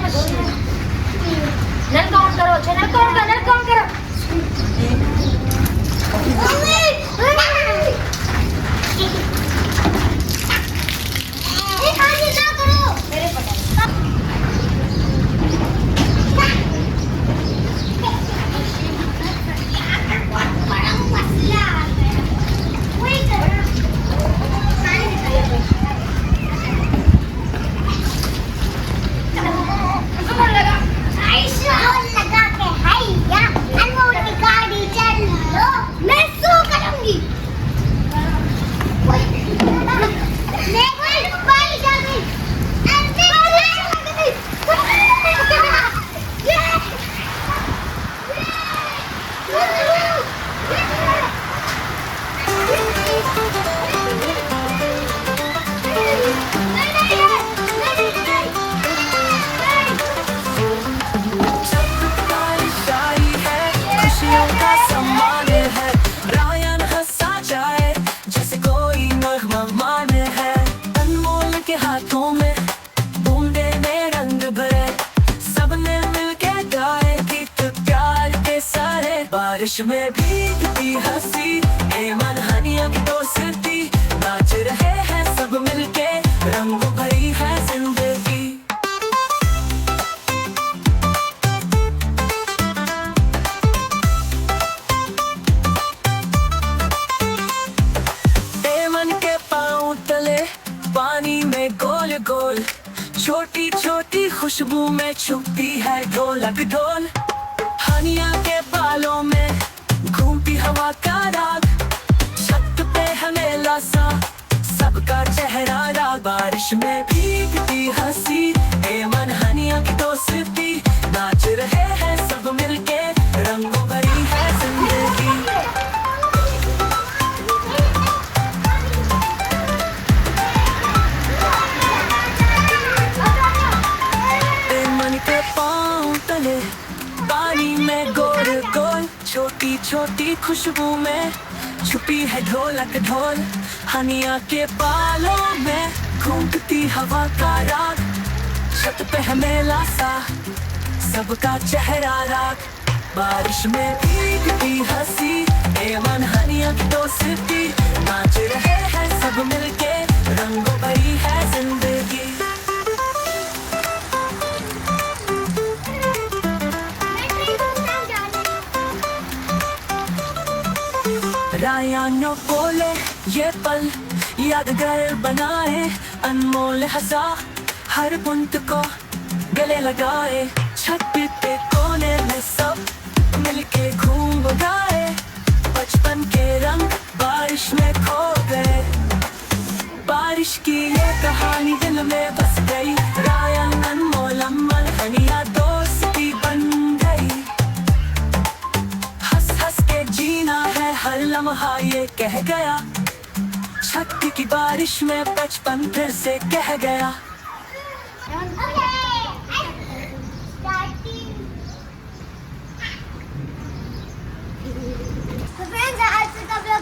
नल count करो, नल count करो, नल count करो। मेरे पता हाथों में बूंदे में रंग भरे, सबने मिलके गाए गीत प्यार के सारे। बारिश में भीगती हंसी ए मन हनिया की दोस्ती, नाच रहे हैं सब मिलके, रंग भरी है जिंदगी। ए मन के पाँव तले पानी में गोल गोल, छोटी छोटी खुशबू में छुपती है ढोलक ढोल। हनिया के बालों में घूमती हवा का राग, छत पे हमेला सा सबका चेहरा राग। बारिश में भीगती हंसी ए मन हनिया की दोस्ती, नाच रहे हैं सब मिलके, रंगों भरी है जिंदगी। पानी में गोल गोल, छोटी छोटी खुशबू में छुपी है ढोलक ढोल। हनिया के बालों में घूमती हवा का राग, छत पे है मेला सा सबका चेहरा राग। बारिश में भीगती हंसी ए मन हनिया की दोस्ती, नाच रहे हैं सब मिलके, रंगों भरी है जिंदगी। रायानो बोले ये पल यादगार बनाए, अनमोल हंसा हर बूंद को गले लगाए। छत पे कोने में सब मिलके घूम गाए, बचपन के रंग बारिश में खो गए। बारिश की ये कहानी दिल में बस गई, रायन अनमोल अमल हनिया दोस्ती बन गई। हंस हंस के जीना है हर लम्हा ये कह गया, छत की बारिश में बचपन फिर से कह गया।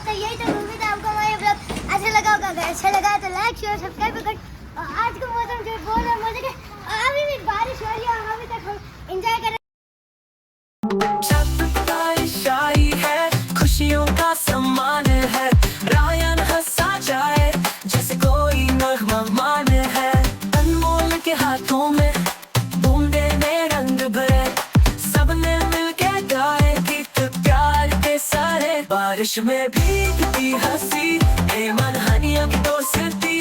यही तो उम्मीद है आपको हमारा ब्लॉग अच्छा लगा होगा। अगर अच्छा लगा तो लाइक शेयर सब्सक्राइब करें। और आज का मौसम जो बहुत है मजे के, अभी भी बारिश हो रही है, अभी तक हम एंजॉय कर रहे हैं। खुशियों का सम्मान है, रायन हंसा जाए जैसे कोई नगमा मान है। अनमोल के हाथों में बूंदे में रंग भरे, सबने मिलके गाए गीत प्यार के सारे। बारिश में भीगती हंसी ए मन हनिया की दोस्ती।